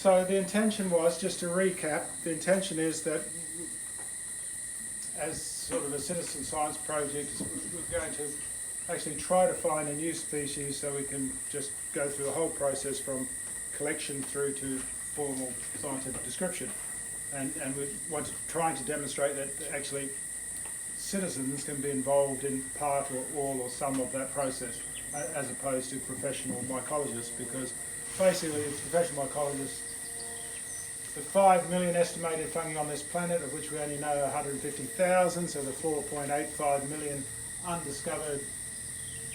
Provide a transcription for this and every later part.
So the intention was, just to recap, the intention is that as sort of a citizen science project, we're going to actually try to find a new species so we can just go through the whole process from collection through to formal scientific description. And we want to trying to demonstrate that actually citizens can be involved in part or all or some of that process, as opposed to professional mycologists, because basically it's professional mycologists. The 5 million estimated fungi on this planet, of which we only know 150,000, so the 4.85 million undiscovered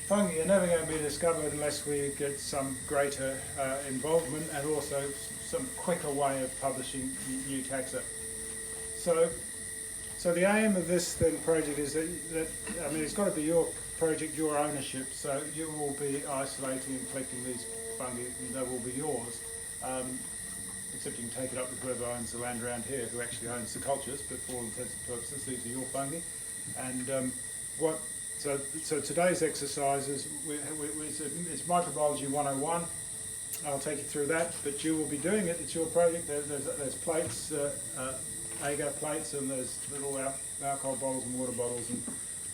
fungi are never going to be discovered unless we get some greater involvement and also some quicker way of publishing new taxa. So the aim of this then project is that I mean, it's got to be your project, your ownership, so you will be isolating and collecting these fungi and they will be yours. Except you can take it up with whoever owns the land around here, who actually owns the cultures, but for all intents and purposes, these are your fungi. And so today's exercise is it's Microbiology 101. I'll take you through that, but you will be doing it. It's your project. There's plates, agar plates, and there's little alcohol bottles and water bottles, and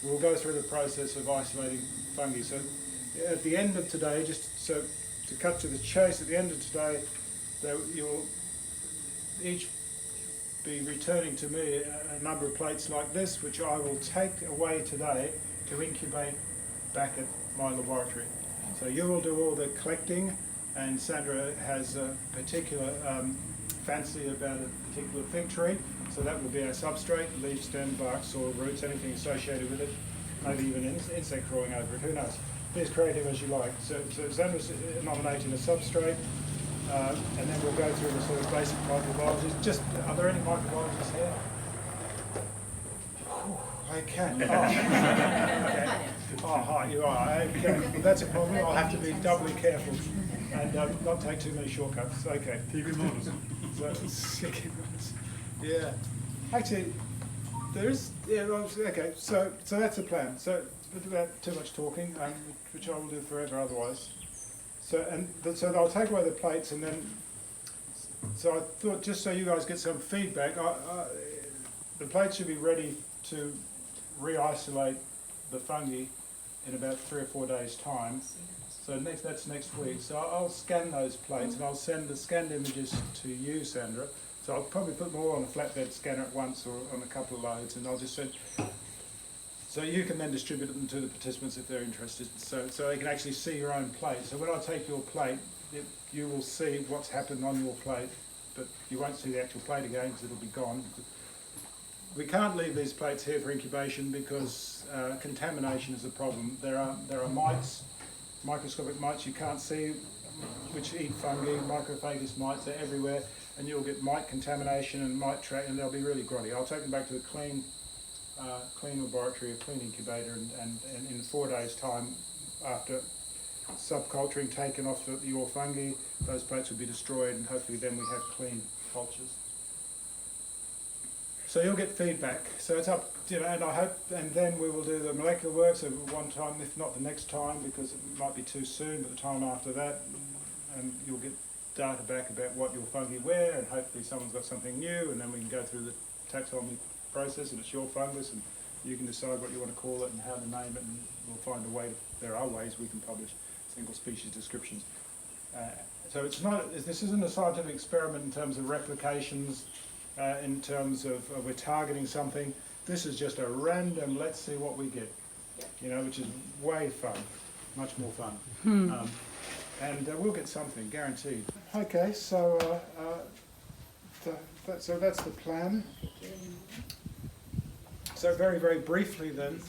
we'll go through the process of isolating fungi. So at the end of today, just so to cut to the chase, at the end of today, you'll each be returning to me a number of plates like this, which I will take away today to incubate back at my laboratory. So you will do all the collecting, and Sandra has a particular fancy about a particular fig tree, so that will be our substrate: leaf, stem, bark, soil, roots, anything associated with it, maybe even an insect crawling over it, who knows. Be as creative as you like. So Sandra's nominating a substrate, and then we'll go through the sort of basic microbiology. Just, are there any microbiologists here? I can. Oh, okay. Oh, hi, you are. Okay. Well, that's a problem. I'll have to be doubly careful and not take too many shortcuts. Okay. Keep it modest. Yeah. Actually, there is. Yeah. Okay. So that's the plan. So without too much talking, which I will do forever otherwise. So I'll take away the plates, and then. So I thought, just so you guys get some feedback, the plates should be ready to re-isolate the fungi in about 3 or 4 days' time. So that's next week. So I'll scan those plates and I'll send the scanned images to you, Sandra. So I'll probably put them all on a flatbed scanner at once or on a couple of loads, and I'll just send. So you can then distribute them to the participants if they're interested. So they can actually see your own plate. So when I take your plate, you will see what's happened on your plate, but you won't see the actual plate again because it'll be gone. We can't leave these plates here for incubation because contamination is a problem. There are mites, microscopic mites you can't see, which eat fungi, microphagous mites. They're everywhere, and you'll get mite contamination and mite track, and they'll be really grotty. I'll take them back to a clean laboratory, a clean incubator, and in 4 days' time, after subculturing taken off your fungi, those plates will be destroyed, and hopefully then we have clean cultures. So you'll get feedback. So it's up, and I hope, and then we will do the molecular work. So one time, if not the next time, because it might be too soon, but the time after that, and you'll get data back about what your fungi wear, and hopefully someone's got something new, and then we can go through the taxonomy process, and it's your fungus, and you can decide what you want to call it and how to name it, and we'll find a way. There are ways we can publish single species descriptions. So it's not. This isn't a scientific experiment in terms of replications. In terms of we're targeting something, this is just a random, let's see what we get, which is way fun, much more fun. And we'll get something, guaranteed. Okay, so that's the plan. So very, very briefly then,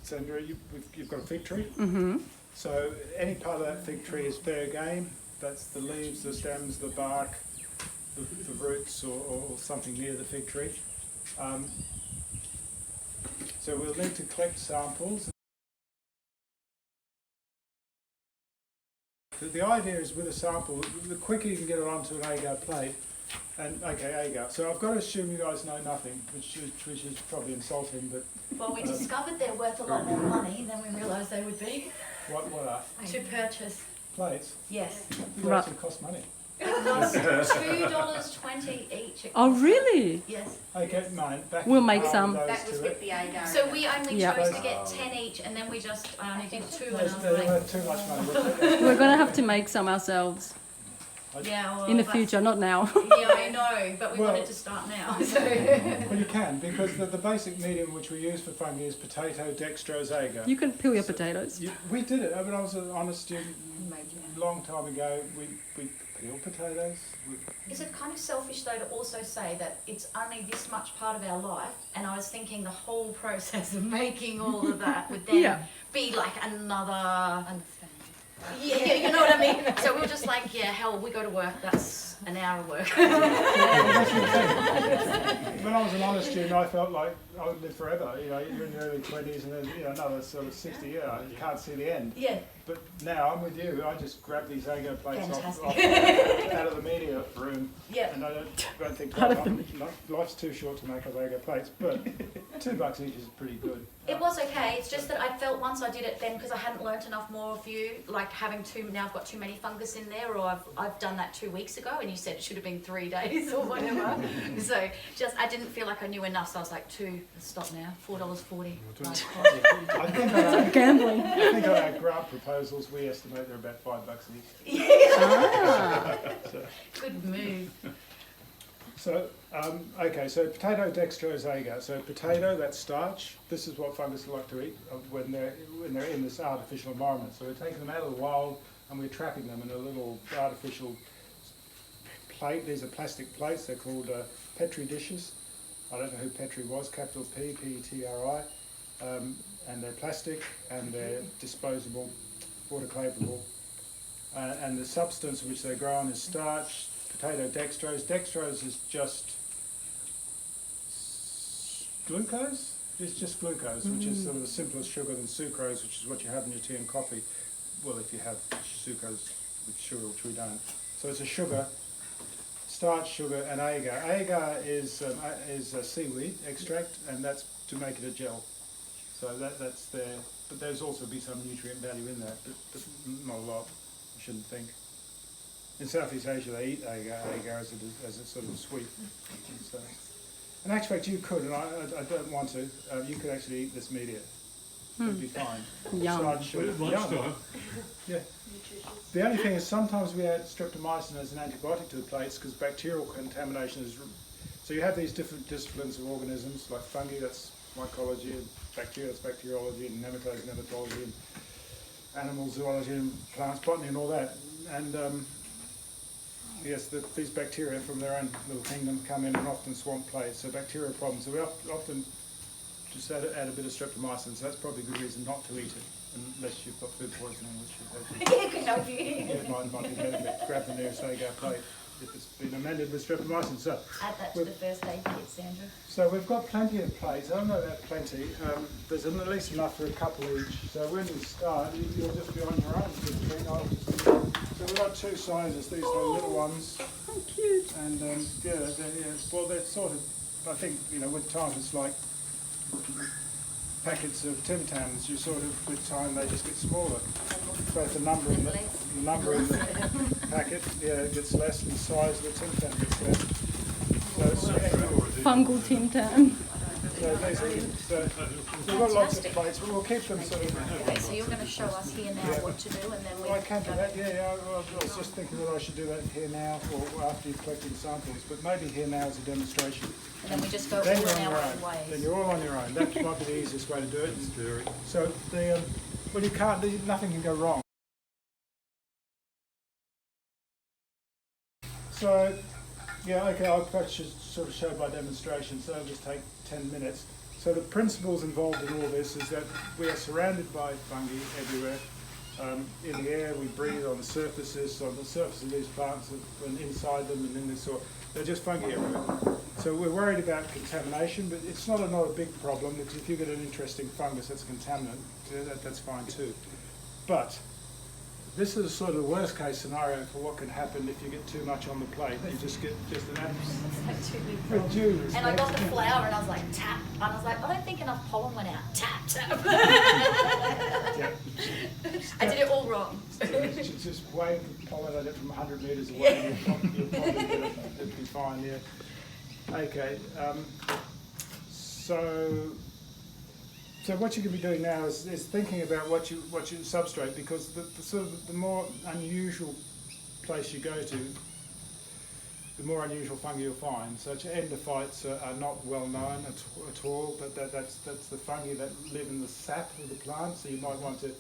Sandra, you've got a fig tree. Mm-hmm. So any part of that fig tree is fair game. That's the leaves, the stems, the bark, the roots, or something near the fig tree. So we'll need to collect samples. The idea is with a sample, the quicker you can get it onto an agar plate, and okay, agar. So I've got to assume you guys know nothing, which is probably insulting, but... Well, we discovered they're worth a lot more money than we realised they would be. What are? To purchase. plates. Yes. They actually cost money. It costs $2.20 each. Oh, really? Yes. Okay, mine. Back We'll in make those some. That was two- with the agar. So we only Yeah. chose to get 10 each, and then we just I only did 2, and I was They like, were too much money. We're going to have to make some ourselves yeah, well, in the that's- future, not now. Yeah, I know, but we Well- wanted to start now. So. Well, you can, because the basic medium which we use for fungi is potato, dextrose, agar. You can peel your potatoes. We did it. I mean, I was an honest student a long time ago. We peel potatoes. Is it kind of selfish though to also say that it's only this much part of our life, and I was thinking the whole process of making all of that would then Yeah. be like another. Yeah, you know what I mean? So we were just like, yeah, hell, we go to work, that's an hour of work. When I was an honest student, I felt like I would live forever. You know, you're in your early 20s and then another sort of 60 years, you can't see the end. Yeah. But now I'm with you. I just grab these agar plates off out of the media room. Yeah. And I don't think life's too short to make up agar plates, but $2 each is pretty good. It was okay, it's just that I felt once I did it then, because I hadn't learnt enough more of you, like having now I've got too many fungus in there, or I've done that 2 weeks ago and you said it should have been 3 days or whatever. So just, I didn't feel like I knew enough, so I was like, let's stop now, $4.40. I think on Gambling. our grant proposals, we estimate they're about $5 each. Ah. Good move. So, okay, so potato, dextrose, agar. So potato, that's starch. This is what fungus like to eat when they're in this artificial environment. So we're taking them out of the wild and we're trapping them in a little artificial plate. These are plastic plates. They're called Petri dishes. I don't know who Petri was, capital P, P-E-T-R-I. And they're plastic and they're disposable, autoclavable. And the substance which they grow on is starch. Potato dextrose. Dextrose is just glucose. It's just glucose, which is sort of the simplest sugar than sucrose, which is what you have in your tea and coffee. Well, if you have sucrose with sugar, which we don't. So it's a sugar, starch, sugar, and agar. Agar is a seaweed extract, and that's to make it a gel. So that's there. But there's also be some nutrient value in that, but not a lot. You shouldn't think. In Southeast Asia, they eat agar as a sort of sweet. So, in actual fact, you could, and I don't want to. You could actually eat this media. It'd be fine. Yum. Starch, sugar, yum. Yeah. The only thing is sometimes we add streptomycin as an antibiotic to the plates because bacterial contamination is. So you have these different disciplines of organisms like fungi, that's mycology, and bacteria, that's bacteriology, and nematodes, nematology, and animal zoology, and plants, botany, and all that. And yes, these bacteria from their own little kingdom come in and often swamp plates, so bacterial problems. So we often just add a bit of streptomycin, so that's probably a good reason not to eat it, unless you've got food poisoning, which Yeah, it could help you. it might be benefit. Grab the nearest agar plate if it's been amended with streptomycin. So, Add that to the first aid kit, Sandra. so we've got plenty of plates. I don't know about plenty. There's at least enough for a couple each. So when we start, you'll just be on your own. So we've got two sizes. These are the little ones. How cute. And well, they're sort of, I think, with time it's like packets of Tim Tams. You sort of, with time, they just get smaller. Both the number in the packet, gets less, and the size of the Tim Tam gets less. So Fungal Tim Tam. so we've got lots of plates, but we'll keep them sort of. Okay, so you're going to show us here now what to do, and then we. Well, I can do that. I was just thinking that I should do that here now, or after you've collected samples. But maybe here now as a demonstration. And then we just go all Then in you're on your our own. own ways. Then you're all on your own. That might be the easiest way to do it. So well, you can't. Nothing can go wrong. So, okay, I'll perhaps just sort of show by demonstration, so it'll just take 10 minutes. So the principles involved in all this is that we are surrounded by fungi everywhere. In the air, we breathe on the surfaces of these plants, and inside them, and in this sort. They're just fungi everywhere. So we're worried about contamination, but it's not a big problem. If you get an interesting fungus that's a contaminant, that's fine too. But this is sort of the worst case scenario for what can happen if you get too much on the plate. You just get just an absolute reduced. And I got the flour and I was like, tap. And I was like, I don't think enough pollen went out. Tap, tap. Yeah. I did it all wrong. Just wave the pollen at it from 100 metres away. You'll probably it'll be fine, yeah. Okay. So what you can be doing now is thinking about what you substrate, because the sort of the more unusual place you go to, the more unusual fungi you'll find. So endophytes are not well known at all, but that's the fungi that live in the sap of the plant. So you might want to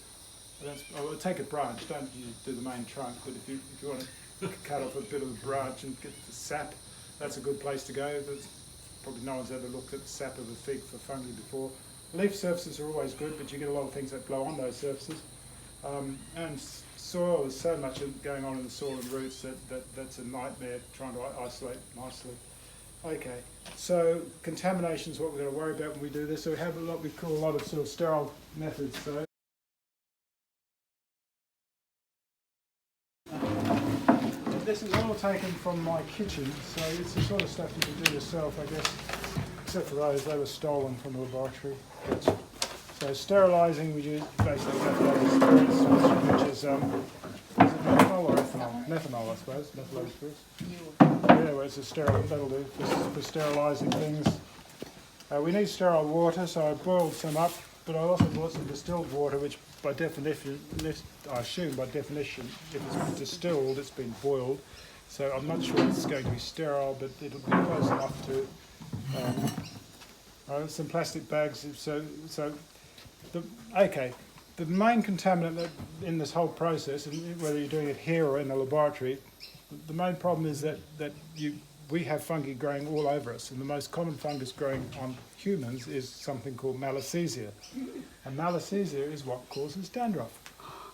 take a branch. Don't do the main trunk, but if you want to cut off a bit of the branch and get the sap, that's a good place to go. Probably no one's ever looked at the sap of a fig for fungi before. Leaf surfaces are always good, but you get a lot of things that blow on those surfaces. And soil, there's so much going on in the soil and roots that's a nightmare trying to isolate nicely. Okay, so contamination is what we're going to worry about when we do this. So we have we call a lot of sort of sterile methods. So this is all taken from my kitchen, so it's the sort of stuff you can do yourself, I guess. Except for those, they were stolen from the laboratory. So sterilising, we use basically methylated spirits, which is it methanol or ethanol? Methanol, I suppose, methylated spirits. Yeah, well, it's a sterile, that'll do for sterilising things. We need sterile water, so I boiled some up, but I also bought some distilled water, which by definition, I assume by definition, if it's distilled, it's been boiled. So I'm not sure it's going to be sterile, but it'll be close enough to. Some plastic bags. The main contaminant in this whole process, and whether you're doing it here or in a laboratory, the main problem is that we have fungi growing all over us, and the most common fungus growing on humans is something called Malassezia. And Malassezia is what causes dandruff.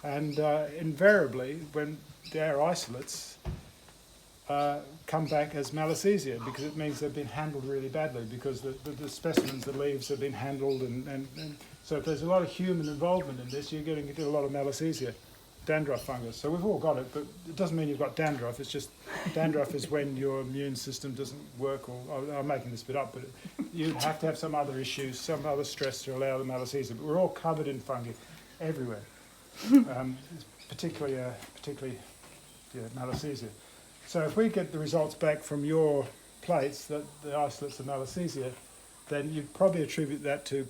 And invariably, when they're isolates, come back as Malassezia, because it means they've been handled really badly, because the specimens, the leaves have been handled, and so if there's a lot of human involvement in this, you're going to get a lot of Malassezia, dandruff fungus. So we've all got it, but it doesn't mean you've got dandruff. It's just dandruff is when your immune system doesn't work, or I'm making this bit up, but you have to have some other issues, some other stress to allow the Malassezia. But we're all covered in fungi everywhere, particularly Malassezia. So if we get the results back from your plates that the isolates are Malassezia, then you'd probably attribute that to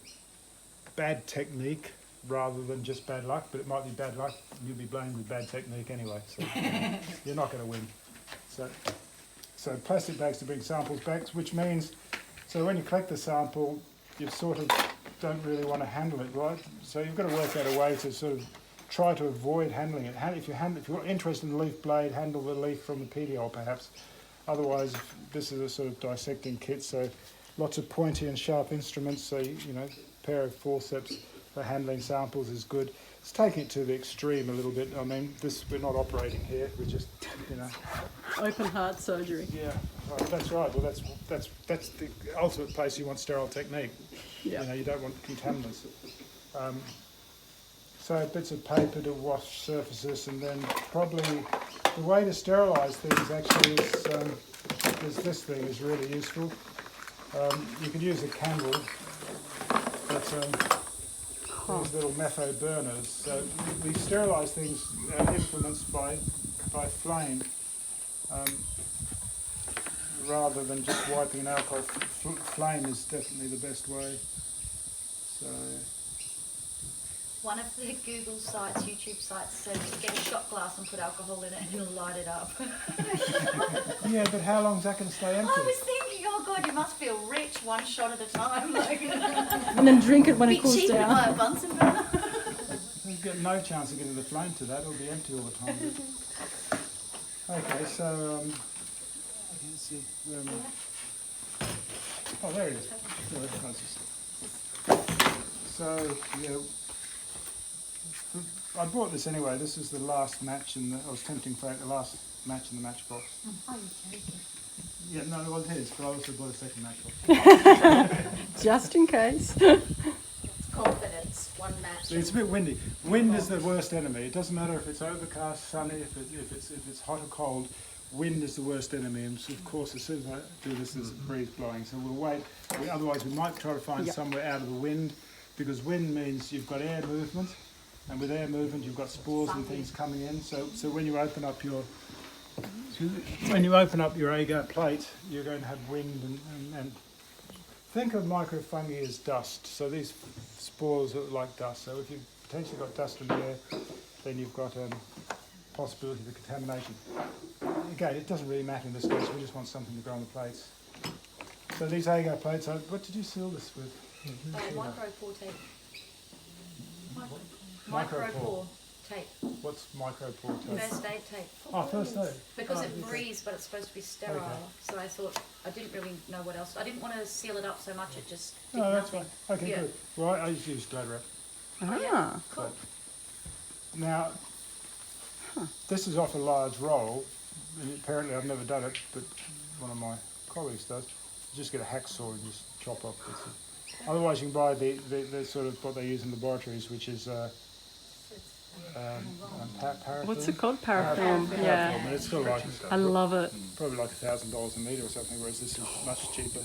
bad technique rather than just bad luck, but it might be bad luck and you'll be blamed with bad technique anyway, so you're not going to win. So plastic bags to bring samples back, which means, so when you collect the sample, you sort of don't really want to handle it, right? So you've got to work out a way to sort of try to avoid handling it. If you're interested in the leaf blade, handle the leaf from the petiole perhaps. Otherwise, this is a sort of dissecting kit, so lots of pointy and sharp instruments, so a pair of forceps for handling samples is good. It's taking it to the extreme a little bit. I mean, we're not operating here, we're just, Open heart surgery. Yeah, right, that's right. Well, that's the ultimate place you want sterile technique. Yeah. You don't want contaminants. So bits of paper to wash surfaces, and then probably the way to sterilise things actually is this thing is really useful. You could use a candle, but these little metho burners. So we sterilise things, implements by flame, rather than just wiping an alcohol. Flame is definitely the best way. So. One of the Google sites, YouTube sites, says get a shot glass and put alcohol in it and you'll light it up. Yeah, but how long is that going to stay empty? I was thinking, oh God, you must feel rich, one shot at a time. And then drink it when it cools cheaper down. by a Bunsen burner. You've got no chance of getting the flame to that, it'll be empty all the time. Okay, so, I can see, where am I? Oh, there it is. Yeah, that's closest. So, yeah, I bought this anyway. This is the last match I was tempting for the last match in the matchbox. Oh, you're joking. Yeah, no, well it is, but I also bought a second matchbox. Just in case. It's confidence. one match. It's a bit windy. Wind is the worst enemy. It doesn't matter if it's overcast, sunny, if it's hot or cold. Wind is the worst enemy, and so of course, as soon as I do this, there's a breeze blowing. So we'll wait. Otherwise, we might try to find somewhere out of the wind, because wind means you've got air movement, and with air movement, you've got spores and things coming in. So when you open up your agar plate, you're going to have wind and think of microfungi as dust. So these spores are like dust. So if you've potentially got dust in the air, then you've got possibility of contamination. Again, it doesn't really matter in this case. We just want something to grow on the plates. So these agar plates, what did you seal this with? Micro-pore tape. Micro-pore. Tape. What's micro-pore tape? First aid tape. Oh, first aid. Because it okay. breathes, but it's supposed to be sterile. Okay. So I thought, I didn't really know what else. I didn't want to seal it up so much, it just did No, that's nothing. fine. Okay, Yeah. good. Well, I used to use glad wrap. Ah, Cool. Now, this is off a large roll, and apparently I've never done it, but one of my colleagues does. You just get a hacksaw and just chop off bits. Otherwise, you can buy the sort of what they use in laboratories, which is paraffin. what's it called? Paraffin. Paraffin, Yeah, and it's still like I love it. probably like $1,000 a metre or something, whereas this is much cheaper. I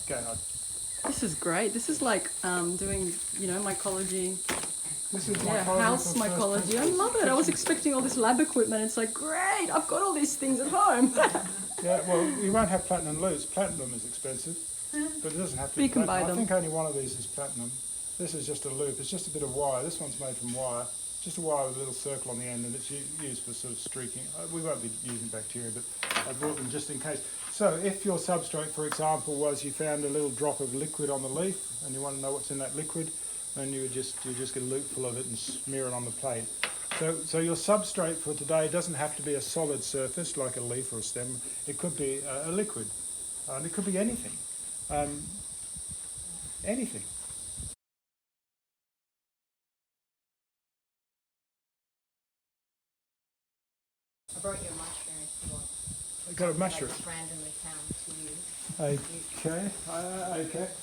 don't know. This is great. This is like doing, mycology. This is Yeah, mycology house for first mycology. I principles. love it. I was expecting all this lab equipment. It's like, great, I've got all these things at home. Yeah, well, you won't have platinum loops. Platinum is expensive, but it doesn't have to be You can buy platinum. I them. think only one of these is platinum. This is just a loop. It's just a bit of wire. This one's made from wire. Just a wire with a little circle on the end, and it's used for sort of streaking. We won't be using bacteria, but I brought them just in case. So if your substrate, for example, was you found a little drop of liquid on the leaf, and you want to know what's in that liquid, then you just get a loop full of it and smear it on the plate. So your substrate for today doesn't have to be a solid surface like a leaf or a stem. It could be a liquid, and it could be anything. Anything. I brought you a mushroom if you want. I got a mushroom. I just randomly found to use. Okay.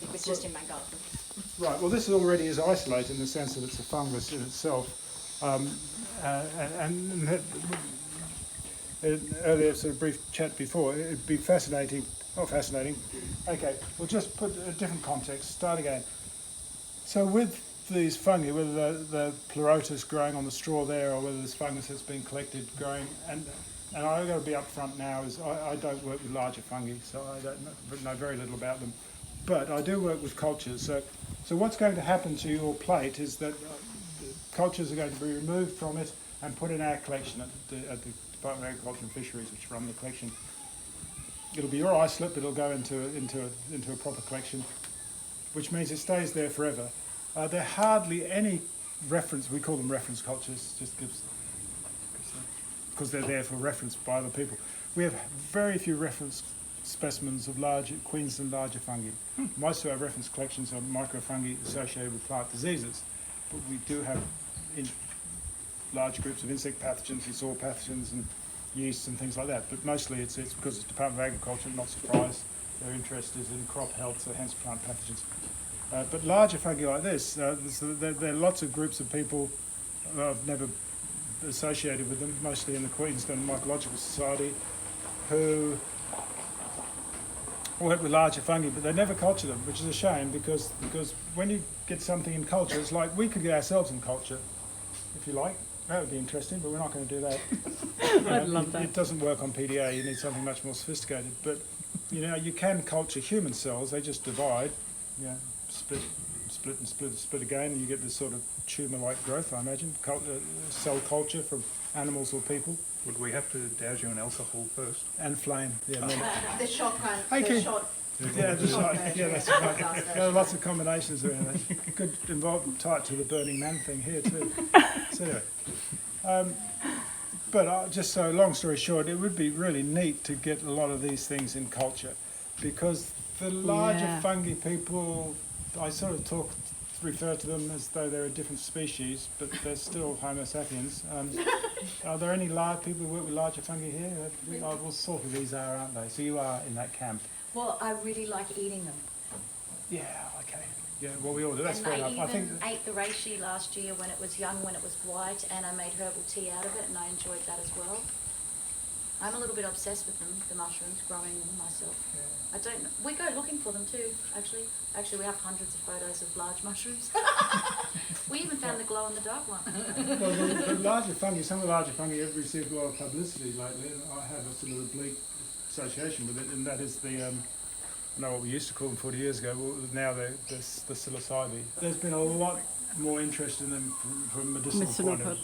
It was just in my garden. Right, well this already is isolated in the sense that it's a fungus in itself. Earlier sort of brief chat before, it'd be fascinating, okay, we'll just put a different context, start again. So with these fungi, whether the pleurotus growing on the straw there or whether this fungus has been collected growing, and I've got to be upfront now, is I don't work with larger fungi, so I don't know very little about them. But I do work with cultures. So what's going to happen to your plate is that cultures are going to be removed from it and put in our collection at the Department of Agriculture and Fisheries, which run the collection. It'll be your isolate, but it'll go into a proper collection, which means it stays there forever. There are hardly any reference. We call them reference cultures, just because they're there for reference by other people. We have very few reference specimens of Queensland larger fungi. Most of our reference collections are micro-fungi associated with plant diseases, but we do have large groups of insect pathogens and soil pathogens and yeasts and things like that, but mostly it's because it's Department of Agriculture, not surprised. Their interest is in crop health, so hence plant pathogens. But larger fungi like this, there are lots of groups of people who I've never associated with them, mostly in the Queensland Mycological Society, who work with larger fungi, but they never culture them, which is a shame because when you get something in culture, it's like we could get ourselves in culture, if you like. That would be interesting, but we're not going to do that. I'd love that. It doesn't work on PDA. You need something much more sophisticated. But you can culture human cells. They just divide, split again, and you get this sort of tumour-like growth. I imagine cell culture from animals or people. Would we have to douse you in alcohol first? And flame. Yeah. The shotgun. Okay. The shot. Yeah, that's right. Yeah, that's right. There are lots of combinations around that. It could involve tied to the Burning Man thing here too. So anyway, but just so long story short, it would be really neat to get a lot of these things in culture, because the larger fungi people, I sort of refer to them as though they're a different species, but they're still Homo sapiens. Are there any people who work with larger fungi here? Well, sort of these are, aren't they? So you are in that camp. Well, I really like eating them. Yeah, okay. Yeah, well, we all do. That's And fair I enough. I think even ate the reishi last year when it was young, when it was white, and I made herbal tea out of it, and I enjoyed that as well. I'm a little bit obsessed with them, the mushrooms, growing them myself. I don't. We go looking for them too. Actually, we have hundreds of photos of large mushrooms. We even found the glow-in-the-dark one. well, the larger fungi, some of the larger fungi have received a lot of publicity lately, and I have a sort of oblique association with it, and that is the, I know what we used to call them 40 years ago, well, now they're the psilocybe. There's been a lot more interest in them from a medicinal point of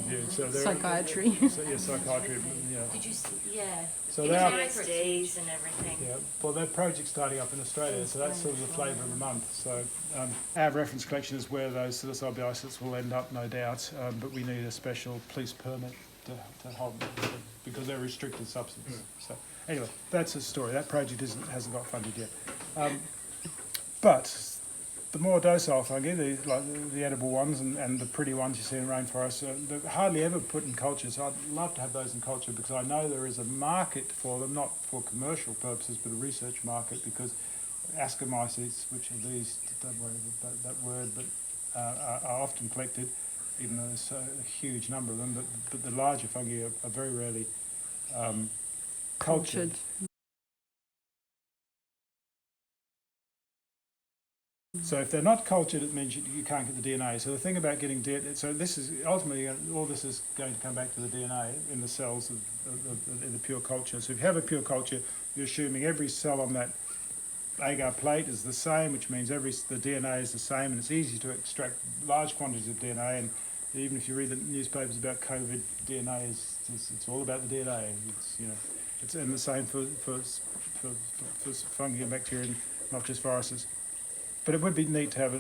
view. So Psychiatry. So, yeah, psychiatry, yeah. Did you see? Yeah. So It they was are, very days and everything. yeah, well, their project's starting up in Australia, so that's sort of the flavour of the month. So our reference collection is where those psilocybe isolates will end up, no doubt, but we need a special police permit to hold them because they're a restricted substance. So anyway, that's a story. That project hasn't got funded yet. But the more docile fungi, like the edible ones and the pretty ones you see in rainforests, they're hardly ever put in culture. So I'd love to have those in culture because I know there is a market for them, not for commercial purposes, but a research market, because ascomycetes, which are these, don't worry about that word, but are often collected, even though there's a huge number of them, but the larger fungi are very rarely cultured. So if they're not cultured, it means you can't get the DNA. So the thing about getting DNA, so this is ultimately, all this is going to come back to the DNA in the cells in the pure culture. So if you have a pure culture, you're assuming every cell on that agar plate is the same, which means the DNA is the same, and it's easy to extract large quantities of DNA. And even if you read the newspapers about COVID, DNA it's all about the DNA. It's and the same for fungi and bacteria, and not just viruses. But it would be neat to have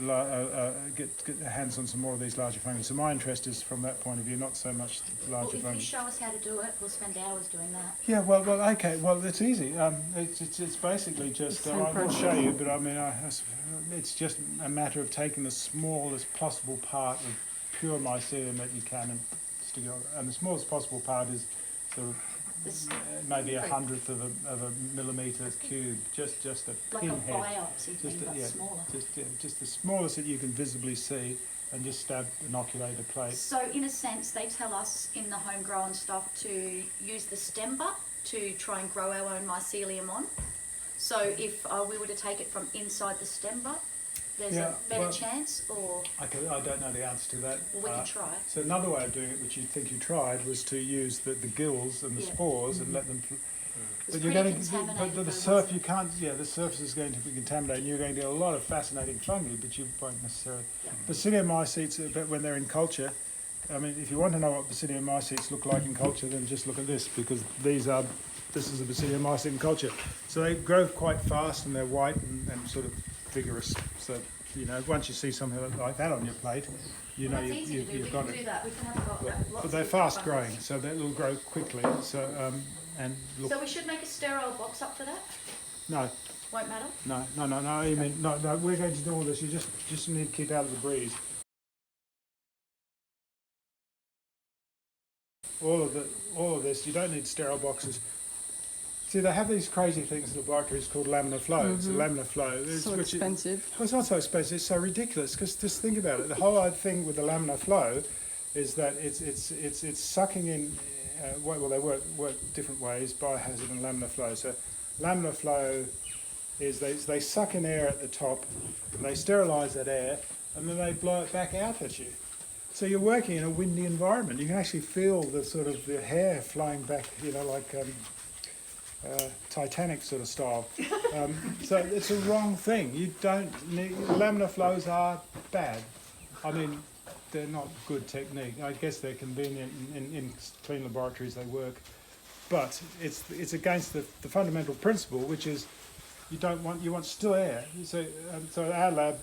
get hands on some more of these larger fungi. So my interest is from that point of view, not so much larger Well, if fungi. you show us how to do it, we'll spend hours doing that. Yeah, well, okay. Well, it's easy. It's basically just I will show you, but I mean, it's just a matter of taking the smallest possible part of pure mycelium that you can and stick it on. And the smallest possible part is sort of maybe a hundredth of a millimetre cube, just a Like pinhead. a biopsy thing, but smaller. Just the smallest that you can visibly see, and just inoculate a plate. So in a sense, they tell us in the homegrown stuff to use the stem butt to try and grow our own mycelium on. So if we were to take it from inside the stem butt, there's a better chance, or I don't know the answer to that. we can try. So another way of doing it, which you think you tried, was to use the gills and the spores and let them. But you're going to, the surface you can't. Yeah, the surface is going to be contaminated. And you're going to get a lot of fascinating fungi, but you won't necessarily. Bacillium mycetes, when they're in culture, I mean, if you want to know what Bacillium mycetes look like in culture, then just look at this, because this is a Bacillium mycete in culture. So they grow quite fast and they're white and sort of vigorous. So once you see something like that on your plate, you've got it. We can do that. We can have lots But they're of fast fungus. growing, so they'll grow quickly. So and look. So we should make a sterile box up for that? No. Won't matter? No. I mean, no. We're going to do all this. You just need to keep out of the breeze. All of this. You don't need sterile boxes. See, they have these crazy things in laboratories called laminar flow. It's a laminar flow. So expensive. Well, it's not so expensive. It's so ridiculous. Because just think about it. The whole thing with the laminar flow is that it's sucking in. Well, they work different ways, biohazard and laminar flow. So laminar flow is they suck in air at the top, and they sterilise that air, and then they blow it back out at you. So you're working in a windy environment. You can actually feel the sort of the hair flying back, like Titanic sort of style. So it's a wrong thing. You don't need, laminar flows are bad. I mean, they're not good technique. I guess they're convenient in clean laboratories, they work, but it's against the fundamental principle, which is you want still air. So our lab,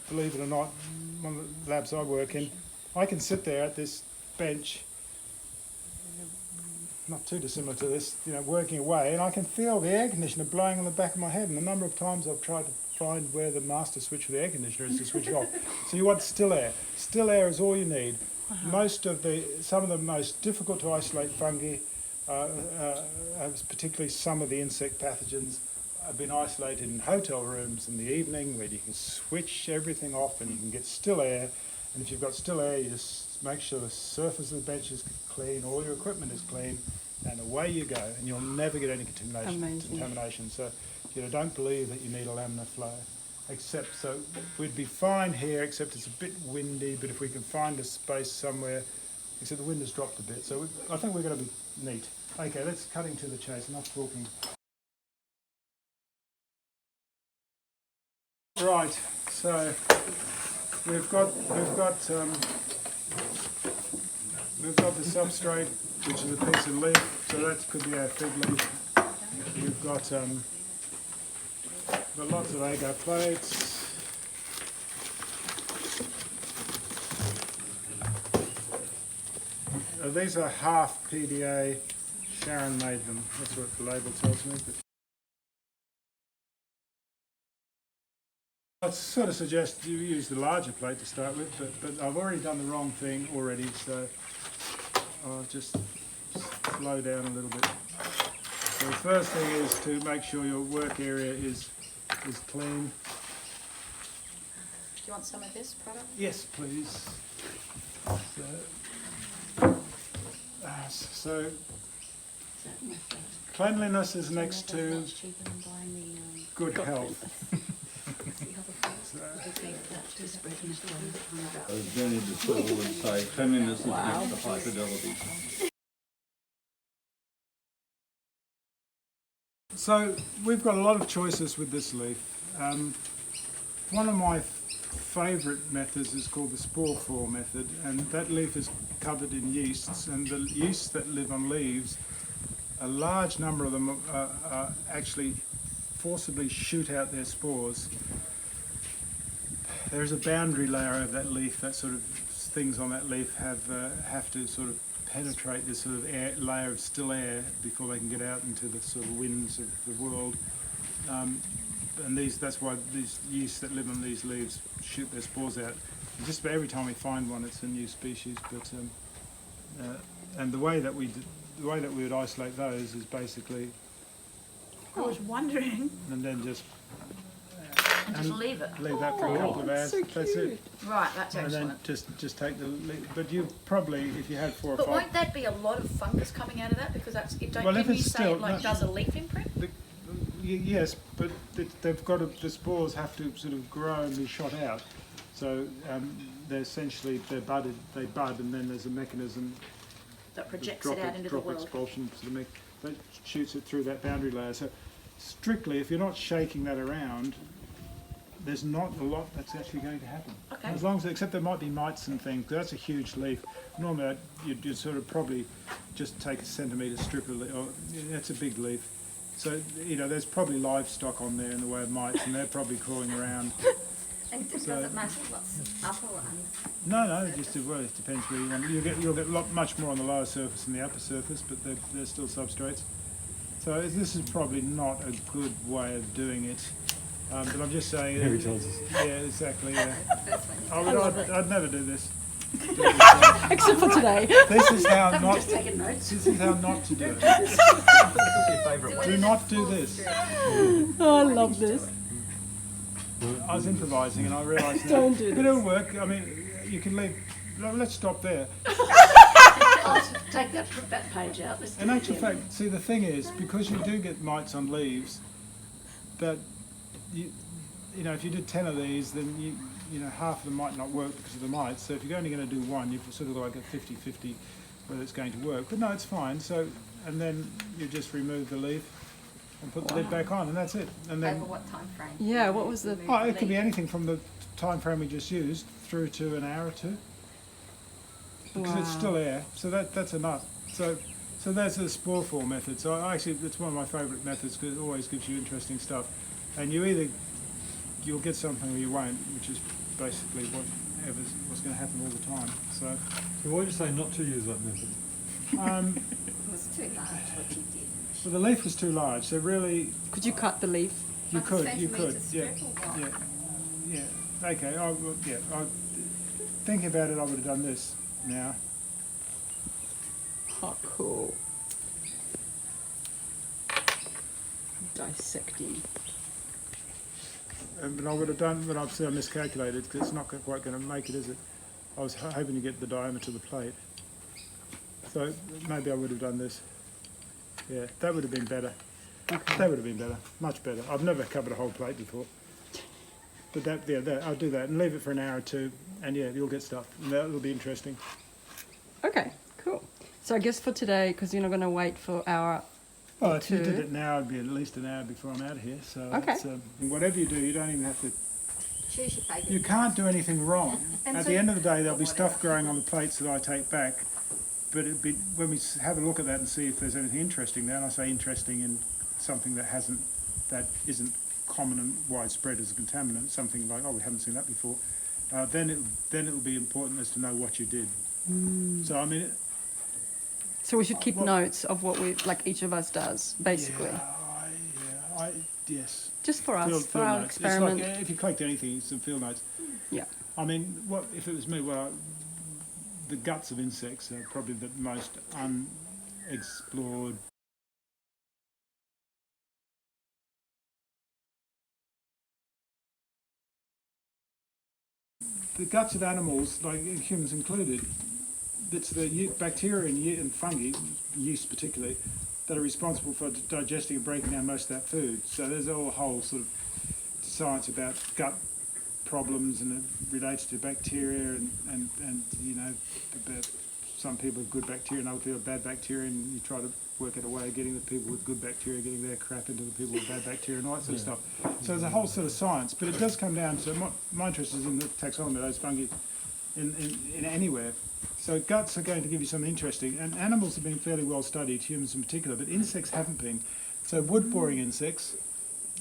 believe it or not, one of the labs I work in, I can sit there at this bench, not too dissimilar to this, working away, and I can feel the air conditioner blowing on the back of my head. And a number of times I've tried to find where the master switch for the air conditioner is to switch it off. So you want still air. Still air is all you need. Some of the most difficult to isolate fungi, particularly some of the insect pathogens, have been isolated in hotel rooms in the evening where you can switch everything off and you can get still air. And if you've got still air, you just make sure the surface of the bench is clean, all your equipment is clean, and away you go. And you'll never get any contamination. So, don't believe that you need a laminar flow. Except, so we'd be fine here, except it's a bit windy, but if we can find a space somewhere, except the wind has dropped a bit, so I think we're going to be neat. Okay, let's cutting to the chase, enough talking. Right, so we've got the substrate, which is a piece of leaf, so that could be our fig leaf. We've got lots of agar plates. These are half PDA. Sharon made them. That's what the label tells me. But I'd sort of suggest you use the larger plate to start with, but I've already done the wrong thing already, so I'll just slow down a little bit. So the first thing is to make sure your work area is clean. Do you want some of this product? Yes, please. So cleanliness is next to good health. As Jenny just would say, cleanliness is next to high fidelity. So we've got a lot of choices with this leaf. One of my favourite methods is called the spore fall method, and that leaf is covered in yeasts, and the yeasts that live on leaves, a large number of them actually forcibly shoot out their spores. There is a boundary layer of that leaf, that sort of things on that leaf have to sort of penetrate this sort of layer of still air before they can get out into the sort of winds of the world. And that's why these yeasts that live on these leaves shoot their spores out. And just about every time we find one, it's a new species. But and the way that we would isolate those is basically. I was wondering. And then just. And just leave it. Leave that for a couple of hours. So that's it. Right, that's And excellent. then just take the leaf. But you probably, if you had 4 or But 5. won't that be a lot of fungus coming out of that? Because that's don't Well, if didn't you it's say still- it like no. does a leaf imprint? Yes, but they've got to, the spores have to sort of grow and be shot out. So they're essentially they bud, and then there's a mechanism That projects it out into the drop world. expulsion that shoots it through that boundary layer. So strictly, if you're not shaking that around, there's not a lot that's actually going to happen. Okay. As long as, except there might be mites and things. That's a huge leaf. Normally, you'd sort of probably just take a centimetre strip of leaf. That's a big leaf. So, there's probably livestock on there in the way of mites, and they're probably crawling around. And does it matter what's upper or No, under? it depends where you want. You'll get much more on the lower surface than the upper surface, but they're still substrates. So this is probably not a good way of doing it. But I'm just saying. Harry tells us. Yeah, exactly. Yeah. I'd never do this. Except for today. This is how not. Just taking notes. This is how not to do it. Do not do this. Oh, I love this. I was improvising and I realised Don't do but this. it'll work. I mean, you can leave. Let's stop there. I'll take that page out. Let's In do it actual again. fact, see, the thing is, because you do get mites on leaves, that if you did 10 of these, then half of them might not work because of the mites. So if you're only going to do one, you've sort of got like a 50-50 whether it's going to work. But no, it's fine. So, and then you just remove the leaf and put the lid back on, and that's it. And then, Over what time frame? Yeah, what was the... oh, it could be anything from the time frame we just used through to an hour or two. Because it's still air, so that's enough. So that's the spore fall method. So actually, it's one of my favourite methods because it always gives you interesting stuff. And you'll get something or you won't, which is basically what's going to happen all the time. So why would you say not to use that method? It was too large what you did. well, the leaf was too large. So really, Could you cut the leaf? you Like a could, centimetre yeah, strip or what? yeah. Okay, thinking about it, I would have done this now. Oh, cool. dissecting. But I would have done, but obviously I miscalculated because it's not quite going to make it, is it? I was hoping to get the diameter of the plate. So maybe I would have done this. Yeah, that would have been better. Okay. That would have been better, much better. I've never covered a whole plate before. But I'll do that and leave it for an hour or two, and yeah, you'll get stuff. And that'll be interesting. Okay, cool. So I guess for today, because you're not going to wait for hour. Well, if you two. did it now, it'd be at least an hour before I'm out of here. So Okay. it's, whatever you do, you don't even have to. Choose your favourite. You can't do anything wrong. And At so- the end of the day, there'll be stuff growing on the plates that I take back. But it'd be when we have a look at that and see if there's anything interesting there. And I say interesting in something that isn't common and widespread as a contaminant. Something like, oh, we haven't seen that before. Then it'll be important as to know what you did. So I mean. So we should keep Well- notes of what each of us does, basically. Yes. Just for us, Field for our notes. experiment. It's like if you collect anything, some field notes. Yeah. I mean, what if it was me? Well, the guts of insects are probably the most unexplored. The guts of animals, like humans included, it's the bacteria and fungi, yeast particularly, that are responsible for digesting and breaking down most of that food. So there's a whole sort of science about gut problems, and it relates to bacteria and you know, about some people have good bacteria and other people have bad bacteria, and you try to work out a way of getting the people with good bacteria getting their crap into the people with bad bacteria and all that sort of stuff. So there's a whole sort of science, but it does come down to my interest is in the taxonomy of those fungi in anywhere. So guts are going to give you something interesting, and animals have been fairly well studied, humans in particular, but insects haven't been. So wood-boring insects,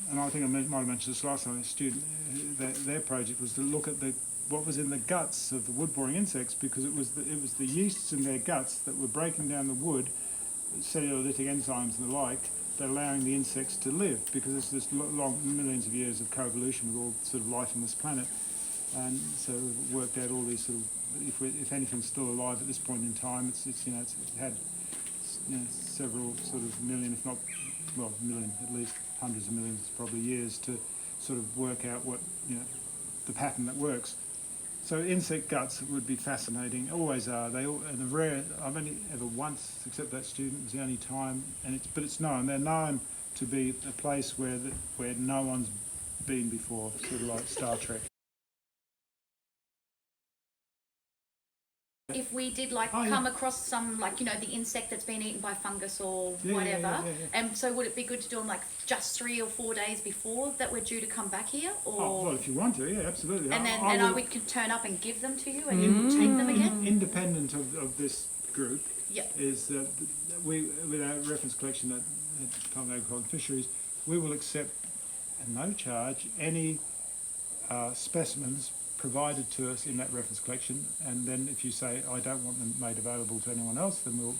and I think I might have mentioned this last time, a student, their project was to look at what was in the guts of the wood-boring insects, because it was the yeasts in their guts that were breaking down the wood, cellulolytic enzymes and the like, that are allowing the insects to live, because it's this long millions of years of coevolution with all sort of life on this planet. And so we've worked out all these sort of, if anything's still alive at this point in time, it's had several sort of million, if not, well, million, at least hundreds of millions, probably years to sort of work out what, the pattern that works. So insect guts would be fascinating, always are. They all, and the rare, I've only ever once, except that student, it was the only time, but it's known. They're known to be a place where no one's been before, sort of like Star Trek. If we did come across some the insect that's been eaten by fungus or whatever, yeah. and so would it be good to do them just 3 or 4 days before that we're due to come back here, or Oh, well, if you want to, yeah, absolutely. and then we can turn up and give them to you and you will take them again. Independent of this group, Yeah. is that we, with our reference collection at Department of Agriculture and Fisheries, we will accept at no charge any specimens provided to us in that reference collection, and then if you say, I don't want them made available to anyone else, then we'll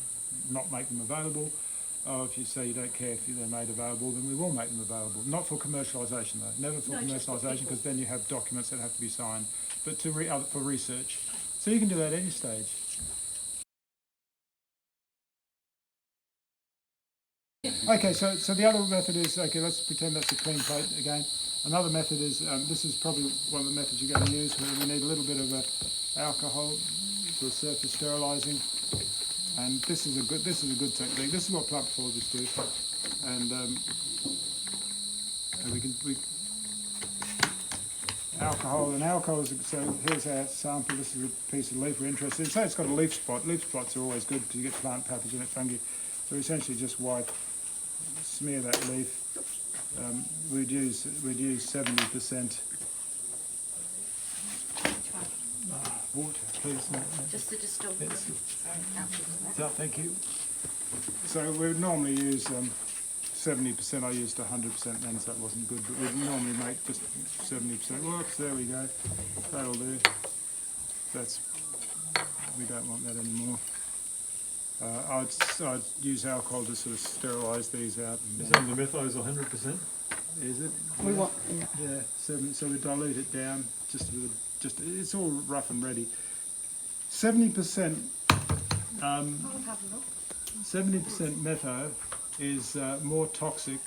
not make them available. Or if you say you don't care if they're made available, then we will make them available. Not for commercialisation though, never for commercialisation, because then you have documents that have to be signed, but for research. So you can do that at any stage. Okay, so the other method is, okay, let's pretend that's a clean plate again. Another method is, this is probably one of the methods you're going to use, where we need a little bit of alcohol for surface sterilising, and this is a good technique. This is what plant pathologists do, and alcohol is, so here's our sample. This is a piece of leaf we're interested in. Say it's got a leaf spot. Leaf spots are always good because you get plant pathogenic fungi. So essentially just smear that leaf. We'd use 70% water, please. Just to distill. So, thank you. So we would normally use 70%. I used 100% then, so that wasn't good. But we'd normally make just 70%. Whoops, there we go. That'll do. We don't want that anymore. I'd use alcohol to sort of sterilise these out. You're saying the methyl is 100%? Is it? We want, Yeah, so we dilute it down it's all rough and ready. 70% 70% metho is more toxic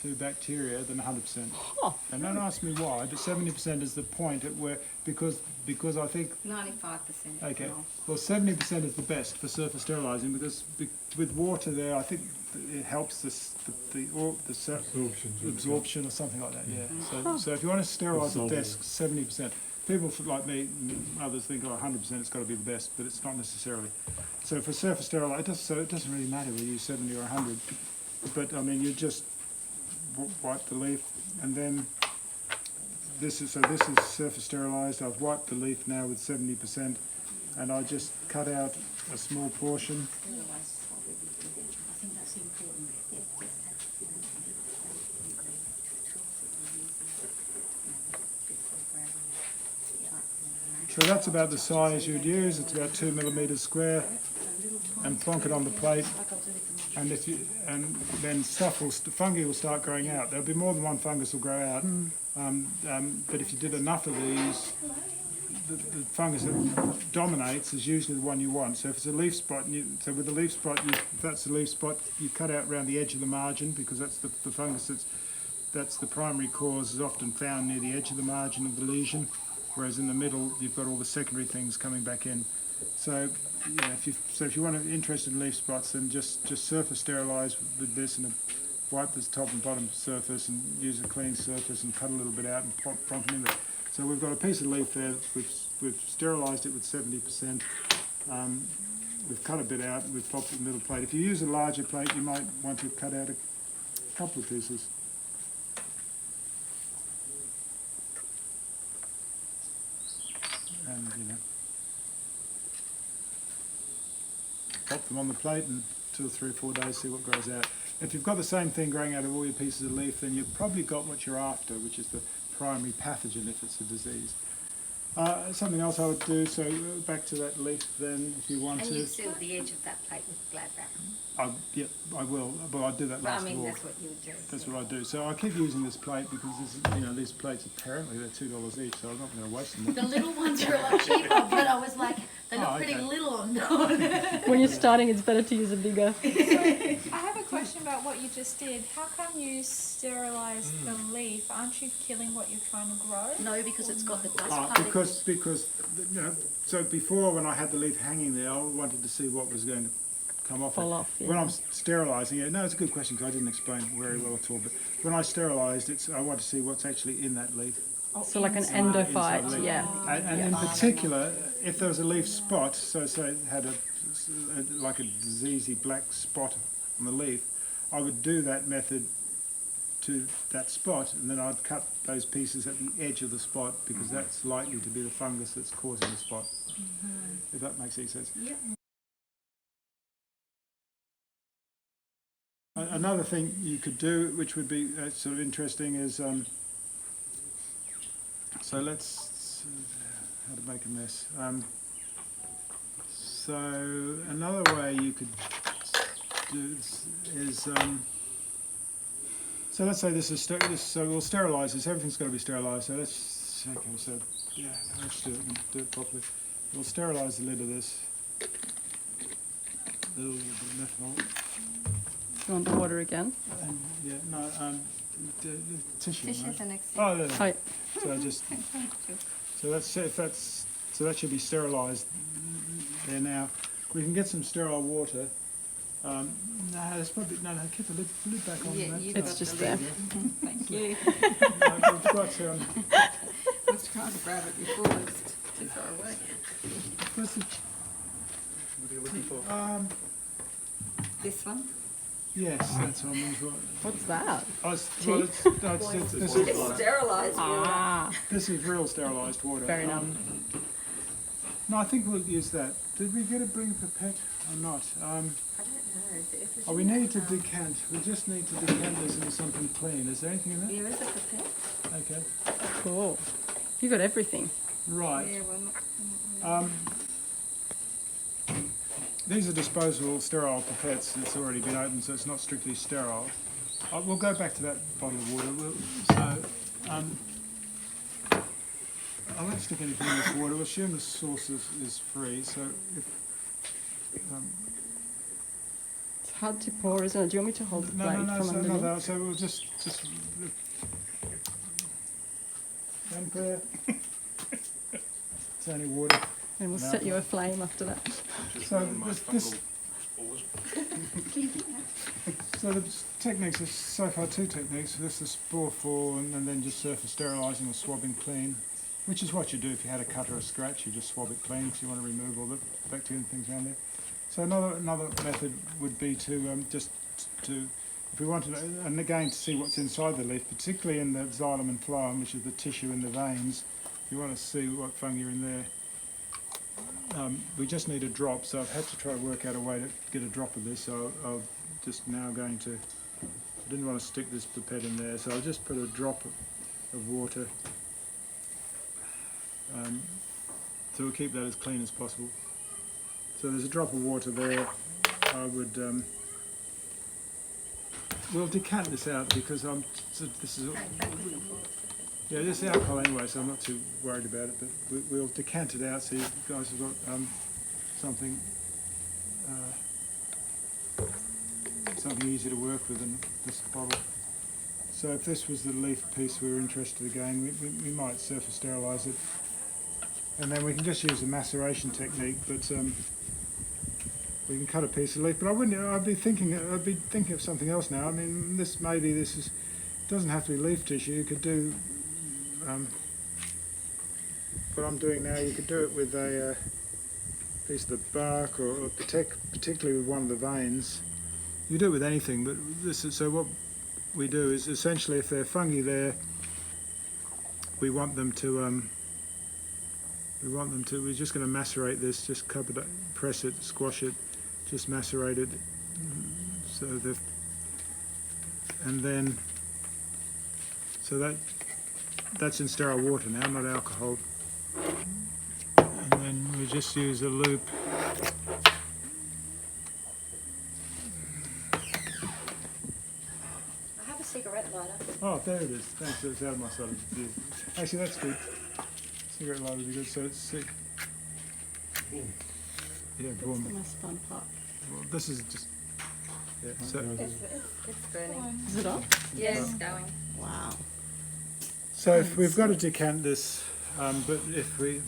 to bacteria than 100%. Huh. And don't ask me why, but 70% is the point at where, because I think, 95%. okay, well 70% is the best for surface sterilising because with water there, I think it helps absorption or something like that, yeah. So if you want to sterilise a desk, 70%. People like me and others think, 100% it's got to be the best, but it's not necessarily. So for surface sterilising, it doesn't really matter whether you use 70 or 100, but I mean, you just wipe the leaf, and then this is surface sterilised. I've wiped the leaf now with 70%, and I just cut out a small portion. So that's about the size you'd use. It's about 2 millimetres square, and plonk it on the plate. And then fungi will start growing out. There'll be more than one fungus will grow out. But if you did enough of these, the fungus that dominates is usually the one you want. So if it's a leaf spot, so with the leaf spot, if that's the leaf spot, you cut out around the edge of the margin because that's the fungus that's the primary cause is often found near the edge of the margin of the lesion. Whereas in the middle, you've got all the secondary things coming back in. So, if you want to interested in leaf spots, then just surface sterilise with this and wipe this top and bottom surface and use a clean surface and cut a little bit out and plonk it in there. So we've got a piece of leaf there. We've sterilised it with 70%. We've cut a bit out and we've popped it in the middle plate. If you use a larger plate, you might want to cut out a couple of pieces. And pop them on the plate and 2 or 3 or 4 days see what grows out. If you've got the same thing growing out of all your pieces of leaf, then you've probably got what you're after, which is the primary pathogen if it's a disease. Something else I would do, so back to that leaf then, if you want to. And you seal the edge of that plate with glad wrap. Yep, I will, but I'll do that last of all. That's what you would do. That's what I do. So I keep using this plate because these plates apparently they're $2 each, so I'm not going to waste them. The little ones are a lot cheaper, but I was like, they look pretty little on. When you're starting, it's better to use a bigger. I have a question about what you just did. How come you sterilise the leaf? Aren't you killing what you're trying to grow? No, because it's got the dust particles. Because so before when I had the leaf hanging there, I wanted to see what was going to come off. Fall off, yeah. When I'm sterilising it, no, it's a good question because I didn't explain it very well at all. But when I sterilised it, I want to see what's actually in that leaf. So like an Inside endophyte, leaf. yeah. And in particular, if there was a leaf spot, so say it had like a diseasey black spot on the leaf, I would do that method to that spot, and then I'd cut those pieces at the edge of the spot because that's likely to be the fungus that's causing the spot. If that makes any sense. Yep. Another thing you could do, which would be sort of interesting, is so let's how to make a mess. So another way you could do this is so let's say this is so we'll sterilise this. Everything's got to be sterilised. So let's do it properly. We'll sterilise the lid of this. A little bit of methanol. You want the water again? Tissue. Tissue Right? is the next thing. Oh, there. Hi. So just so that should be sterilised there now. We can get some sterile water. No, that's probably keep the lid back on. Yeah, that. you've It's got just the there. lid. Thank you. I've got, I was trying to grab it before it was too far away. what's the, What are you looking for? This one? yes, that's what I'm looking for. What's that? This is Sterilised water. Ah, this is real sterilised water. fair enough. No, I think we'll use that. Did we get a bring pipette or not? I don't know. Oh, we need to decant. We just need to decant this into something clean. Is there anything in there? There is a pipette. Okay. Cool. You got everything. Right. Yeah, well, not, These are disposable sterile pipettes. It's already been opened, so it's not strictly sterile. We'll go back to that bottle of water. I won't stick anything in this water. We'll assume the source is free. So if hard to pour, isn't it? Do you want me to hold the blade from so, underneath? no, so we'll just and it's only water. And we'll No. set you aflame after that. So so the techniques are so far two techniques. This is spore fall and then just surface sterilising or swabbing clean, which is what you do if you had a cut or a scratch. You just swab it clean because you want to remove all the bacteria and things around there. So another method would be to if we wanted, and again to see what's inside the leaf, particularly in the xylem and phloem, which is the tissue in the veins. If you want to see what fungi are in there, we just need a drop. So I've had to try to work out a way to get a drop of this. So I'll just now going to. I didn't want to stick this pipette in there, so I'll just put a drop of water. So we'll keep that as clean as possible. So there's a drop of water there. I would. We'll decant this out because this is. Yeah, this is alcohol anyway, so I'm not too worried about it. But we'll decant it out so you guys have got something easy to work with in this bottle. So if this was the leaf piece we were interested again, we might surface sterilise it, and then we can just use the maceration technique. But we can cut a piece of leaf. But I'd be thinking of something else now. I mean, this doesn't have to be leaf tissue. You could do what I'm doing now. You could do it with a piece of the bark, or particularly with one of the veins. You do it with anything, but so what we do is essentially, if there are fungi there, we're just going to macerate this, just cup it, press it, squash it, just macerate it, so that's in sterile water now, not alcohol. And then we just use a loop. I have a cigarette lighter. Oh, there it is. Thanks, it's out of my side of view. Actually, that's good. Cigarette lighter would be good, so it's sick. Yeah, That's boom. the most fun part. Well, this is just. Yeah, so, It's burning. Is it on? Yes, it's going. Wow. so if we've got to decant this, but if we.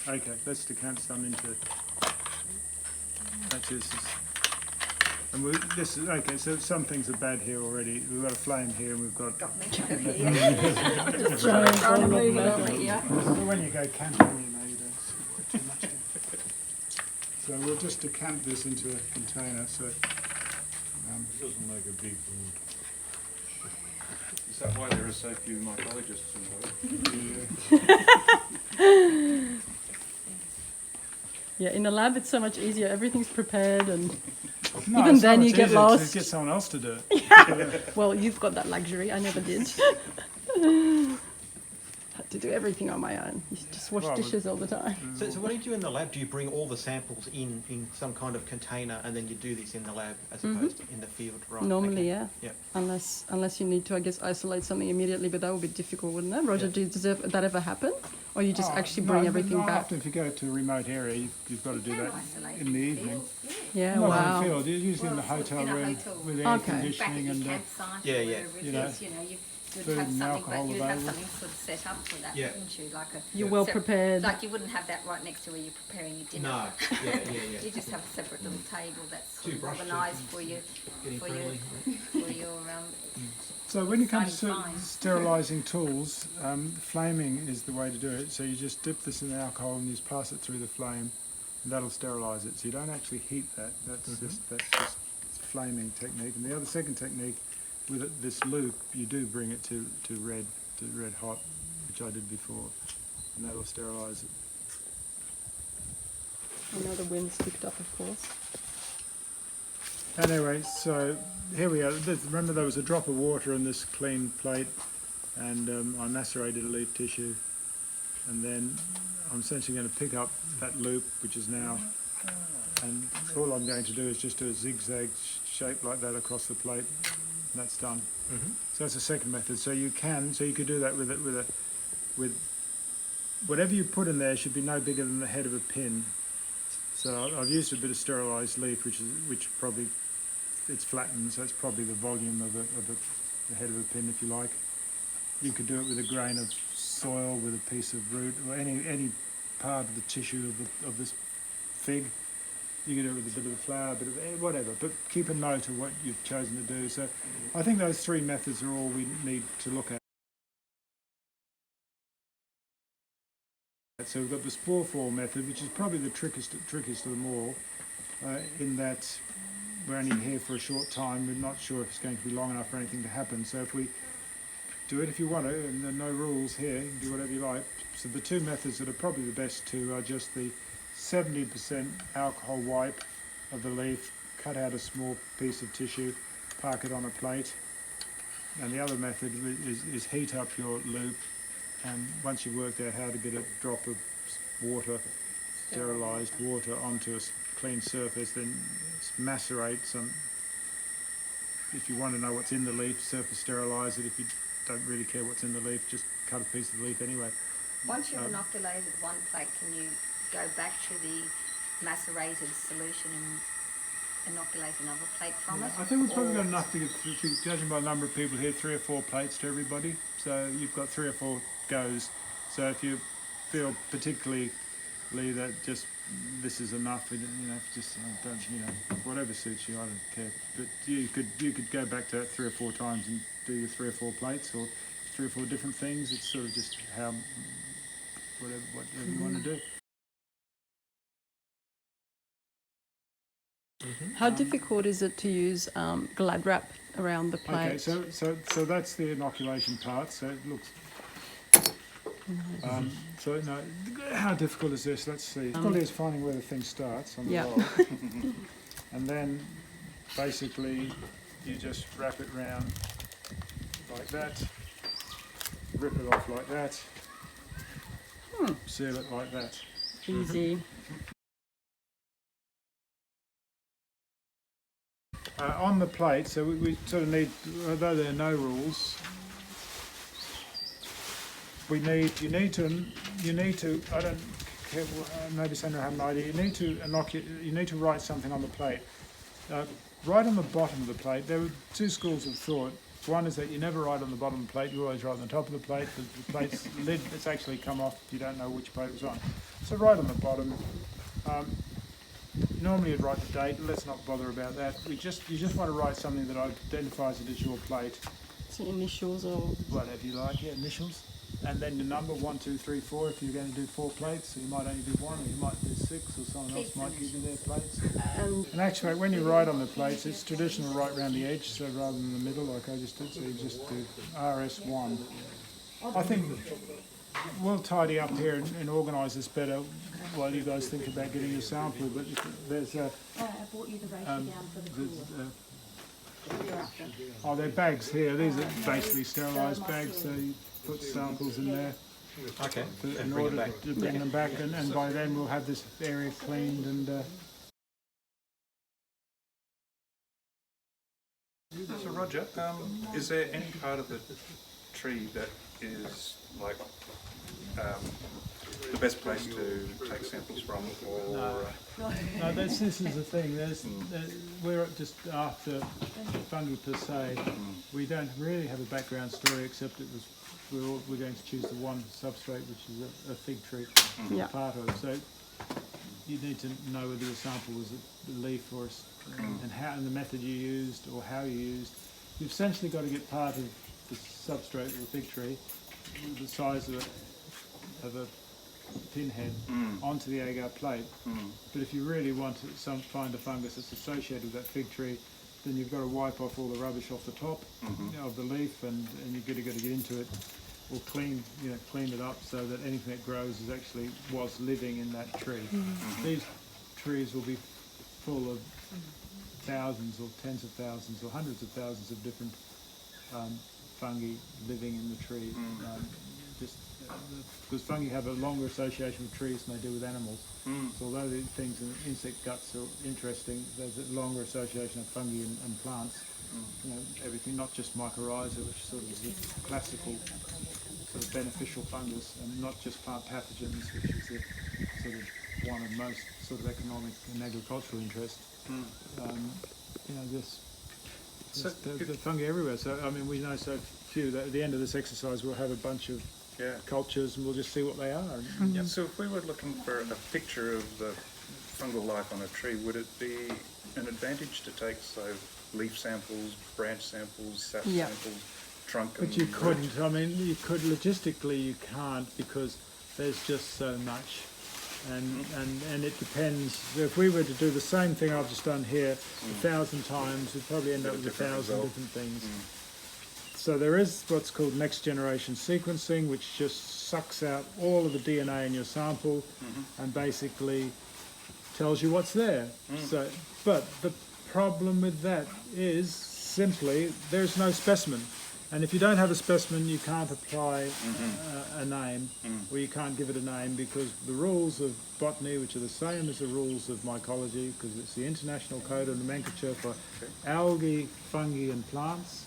Okay, let's decant some into. Actually, this is okay. So some things are bad here already. We've got a flame here, and we've got. So when you go camping, you don't worry too much. So we'll just decant this into a container. So. It doesn't make a big. Is that why there are so few mycologists in the world? Yeah, in the lab it's so much easier. Everything's prepared, and No, even it's then not you much get easier lost. to get someone else to do it. Well, you've got that luxury. I never did. Had to do everything on my own. You just wash Well, dishes all the time. So what do you do in the lab? Do you bring all the samples in some kind of container and then you do this in the lab as opposed to in the field? Right. Normally, okay. yeah. Yep. Unless you need to, I guess, isolate something immediately, but that would be difficult, wouldn't it? Roger, does that ever happen? Or you just actually bring everything back? Often if you go to a remote area, you've got to do that in the evening. Yeah, Not wow. in the field, usually in the hotel room with air Okay. conditioning and campsite Yeah, or yeah. wherever it You know, is, you'd food have and something, alcohol but you'd have available. something sort of set up for that, Yeah. wouldn't you? Like a You're well prepared. Like you wouldn't have that right next to where you're preparing your dinner. No. Yeah. You just have a separate little table that's sort of Toothbrush, organised for you, Getting for your, friendly. for your So when it comes Exciting to find. sterilising tools, flaming is the way to do it. So you just dip this in alcohol and you just pass it through the flame, and that'll sterilise it. So you don't actually heat that. That's just flaming technique. And the second technique with this loop, you do bring it to red hot, which I did before, and that'll sterilise it. I know the wind's picked up, of course. Anyway, so here we are. Remember there was a drop of water in this clean plate, and I macerated a leaf tissue, and then I'm essentially going to pick up that loop, which is now, and all I'm going to do is just do a zigzag shape like that across the plate, and that's done. So that's the second method. So you could do that with whatever you put in there should be no bigger than the head of a pin. So I've used a bit of sterilised leaf, which probably, it's flattened, so it's probably the volume of the head of a pin, if you like. You could do it with a grain of soil, with a piece of root, or any part of the tissue of this fig. You can do it with a bit of flour, a bit of whatever, but keep a note of what you've chosen to do. So I think those three methods are all we need to look at. So we've got the spore fall method, which is probably the trickiest of them all, in that we're only here for a short time. We're not sure if it's going to be long enough for anything to happen. So if we do it if you want to, and there are no rules here, you can do whatever you like. So the two methods that are probably the best two are just the 70% alcohol wipe of the leaf, cut out a small piece of tissue, park it on a plate. And the other method is heat up your loop, and once you've worked out how to get a drop of water, sterilised water onto a clean surface, then macerate some. If you want to know what's in the leaf, surface sterilise it. If you don't really care what's in the leaf, just cut a piece of the leaf anyway. Once you've inoculated one plate, can you go back to the macerated solution and inoculate another plate from it? I think we've probably got enough to get through, judging by the number of people here, 3 or 4 plates to everybody. So you've got 3 or 4 goes. So if you feel particularly that just this is enough, just don't, whatever suits you, I don't care. But you could go back to that 3 or 4 times and do your 3 or 4 plates, or 3 or 4 different things. It's sort of just whatever you want to do. How difficult is it to use glad wrap around the plate? Okay, so that's the inoculation part. So it looks. So no, how difficult is this? Let's see. Difficulty is finding where the thing starts on the roll, and then basically you just wrap it round like that, rip it off like that, seal it like that. Easy. On the plate, so we sort of need, although there are no rules, you need to, I don't care, maybe Sandra have an idea, you need to write something on the plate. Right on the bottom of the plate, there are 2 schools of thought. One is that you never write on the bottom of the plate, you always write on the top of the plate. The plate's lid, it's actually come off if you don't know which plate it was on. So right on the bottom. Normally you'd write the date, let's not bother about that. You just want to write something that identifies it as your plate. So initials or... Whatever you like, initials. And then the number 1, 2, 3, 4 if you're going to do 4 plates. So you might only do 1, or you might do 6, or someone else might give you their plates. And actually, when you write on the plates, it's traditional to write around the edge, so rather than the middle like I just did. So you just do RS1. I think we'll tidy up here and organise this better while you guys think about getting your sample. But there's I bought you the ratio down for the they're bags here. These are basically sterilised bags, so you put samples in there. Okay. In order to bring them back, and by then we'll have this area cleaned and. So Roger, is there any part of the tree that is like the best place to take samples from, or? No, this is the thing. We're just after fungi per se. We don't really have a background story, except we're going to choose the one substrate, which is a fig tree part of. So you need to know whether your sample was a leaf or and the method you used or how you used. You've essentially got to get part of the substrate of the fig tree, the size of a pinhead, onto the agar plate. But if you really want to find a fungus that's associated with that fig tree, then you've got to wipe off all the rubbish off the top of the leaf, and you've got to get into it, or clean it up so that anything that grows was living in that tree. These trees will be full of thousands or tens of thousands or hundreds of thousands of different fungi living in the tree. Because fungi have a longer association with trees than they do with animals. So although the things in insect guts are interesting, there's a longer association of fungi and plants. Everything, not just mycorrhiza, which sort of is the classical sort of beneficial fungus, and not just plant pathogens, which is the sort of one of most sort of economic and agricultural interest. You know, So the fungi everywhere. So I mean, we know so few that at the end of this exercise we'll have a bunch of yeah. cultures and we'll just see what they are. Yeah. So if we were looking for a picture of the fungal life on a tree, would it be an advantage to take, so, leaf samples, branch samples, sap Yeah. samples, trunk But and you root? couldn't. I mean, you could logistically. You can't because there's just so much, and it depends. If we were to do the same thing I've just done here 1,000 times, we'd probably end Get up a with different 1,000 result. different things. So there is what's called next generation sequencing, which just sucks out all of the DNA in your sample and basically tells you what's there. So, but the problem with that is simply there's no specimen. And if you don't have a specimen, you can't apply a name, or you can't give it a name, because the rules of botany, which are the same as the rules of mycology, because it's the international code of nomenclature for algae, fungi and plants,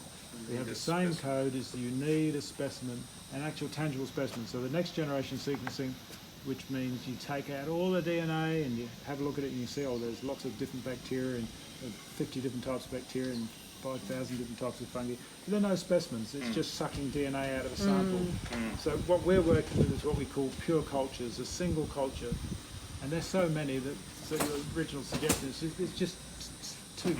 we have the same code as you need a specimen, an actual tangible specimen. So the next generation sequencing, which means you take out all the DNA and you have a look at it and you see, oh, there's lots of different bacteria and 50 different types of bacteria and 5,000 different types of fungi. But there are no specimens, it's just sucking DNA out of a sample. So what we're working with is what we call pure cultures, a single culture. And there's so many that, so your original suggestion is it's just too,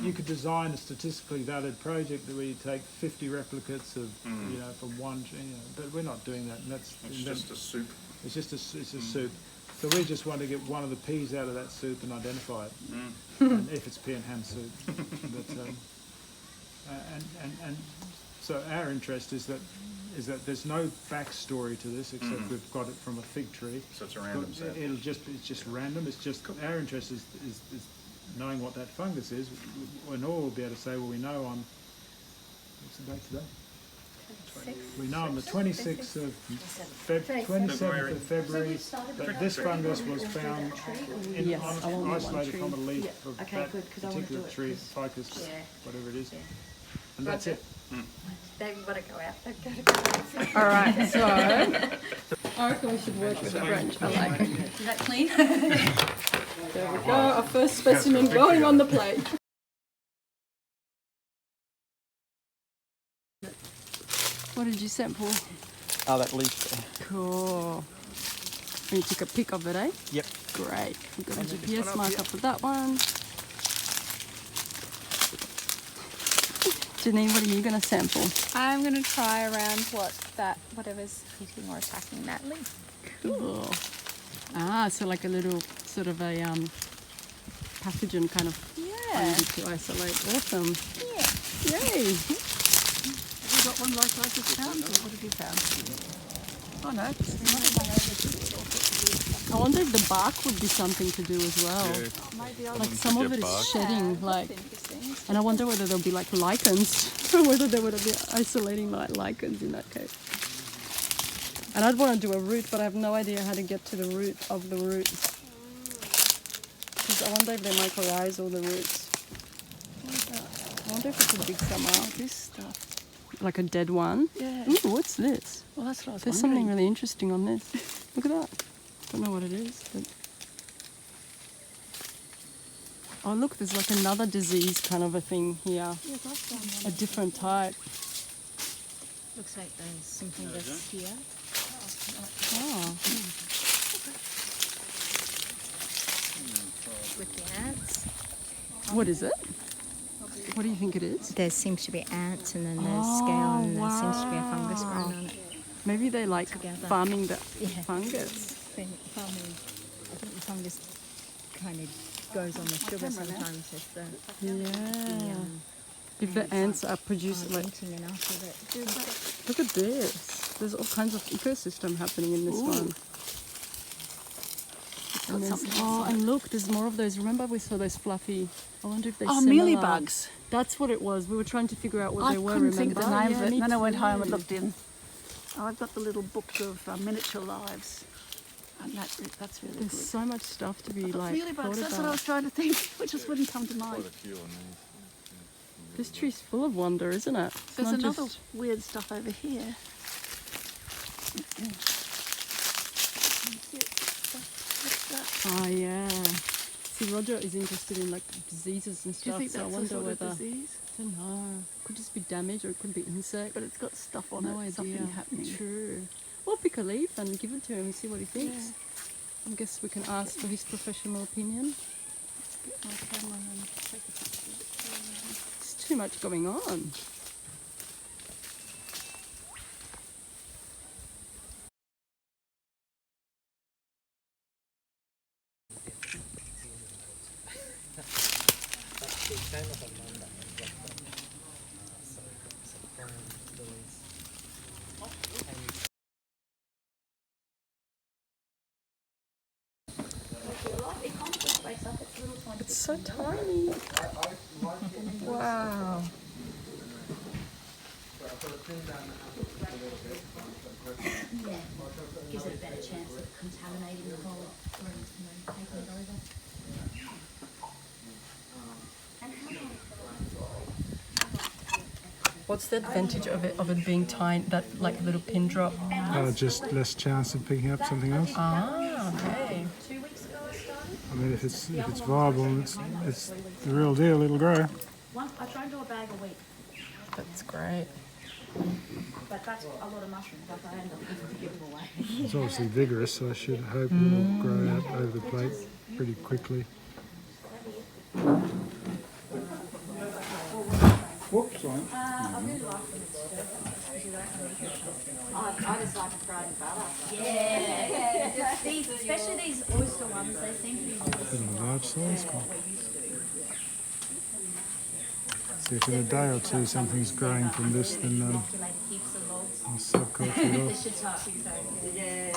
you could design a statistically valid project where you take 50 replicates of, you know, from one, you know, but we're not doing that. And that's It's just a soup. It's just it's a soup. So we just want to get one of the peas out of that soup and identify it, and if it's pea and ham soup. But, and so our interest is that there's no backstory to this except we've got it from a fig tree. So it's a random sample. It's just random. It's just our interest is knowing what that fungus is. And all we'll be able to say, well, we know on what's the date today? We know on the 26th of February that this fungus was found isolated from a leaf of that particular tree, ficus, whatever it is, and that's it. They want to go out. They've got to go. All right, so I reckon we should work with the branch. I like it. Is that clean? There we go. Our first specimen going on the plate. What did you sample? Oh, that leaf there. Cool. And you took a pic of it, eh? Yep. Great. We've got a GPS marker for that one. Janine, what are you going to sample? I'm going to try around whatever's hitting or attacking that leaf. Cool. Ah, so like a little sort of a pathogen kind of fungi to isolate. Awesome. Yeah. Yay. Have you got one like this found, or what have you found? Oh no, I wonder if the bark would be something to do as well. maybe I'll Like some of it is shedding, like, Interesting. and I wonder whether there'll be like lichens, whether there would be isolating like lichens in that case. And I'd want to do a root, but I have no idea how to get to the root of the roots. Because I wonder if they mycorrhize all the roots. I wonder if we could dig some out. this stuff. Like a dead one. Yeah. Ooh, what's this? Well, that's what I was There's wondering. something really interesting on this. Look at that. Don't know what it is, but... Oh, look, there's like another disease kind of a thing here. Yeah, that's one. A different type. Looks like there's some fungus here. Oh. With the ants. What is it? What do you think it is? There seems to be ants and then there's scale and there seems to be a fungus growing on it. Maybe they like Together. farming the Yeah. fungus. I think the fungus kind of goes on the sugar sometimes if the Yeah. If the ants are producing, like, eating enough of it. look at this. There's all kinds of ecosystem happening in this one. And there's, and look, there's more of those. Remember we saw those fluffy, I wonder if they're Oh, similar. mealybugs. That's what it was. We were trying to figure out what I they were, couldn't remember? think of the name of it. me Then I went home and too. looked in. Oh, I've got the little book of miniature lives. And that's really There's good. so much stuff to be like Mealybugs, thought that's what I about. was trying to think, which just wouldn't come to mind. This tree's full of wonder, isn't it? It's There's not another just- weird stuff over here. Oh yeah. See, Roger is interested in like diseases and Do you stuff, think so I that's a wonder sort whether of disease? I don't know. Could just be damage or it could be insect. But it's got stuff on No it, idea. something happening. True. We'll pick a leaf and give it to him and see what he thinks. Yeah. I guess we can ask for his professional opinion. Get my camera and take a picture. There's too much going on. It's so tiny. Wow. Yeah, gives it a better chance of contaminating the whole room and then taking it over. What's the advantage of it being tiny, that like little pin drop? Just less chance of picking up something else. Ah, okay. 2 weeks ago I started. I mean, if it's viable and it's the real deal, it'll grow. I try and do a bag a week, That's great. but that's a lot of mushrooms. Like I end up having to give them away. It's obviously vigorous, so I should hope it will grow out over the plate pretty quickly. Whoops, sorry. I really like them. I just like them fried in butter. Yeah. These, especially these oyster ones, they seem to be really Bit of a large size. what we're used to. See if in a day or two something's growing from this, then Inoculated heaps of logs. I'll subculture it The off. shiitake. Yeah.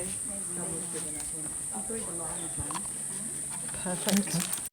Perfect.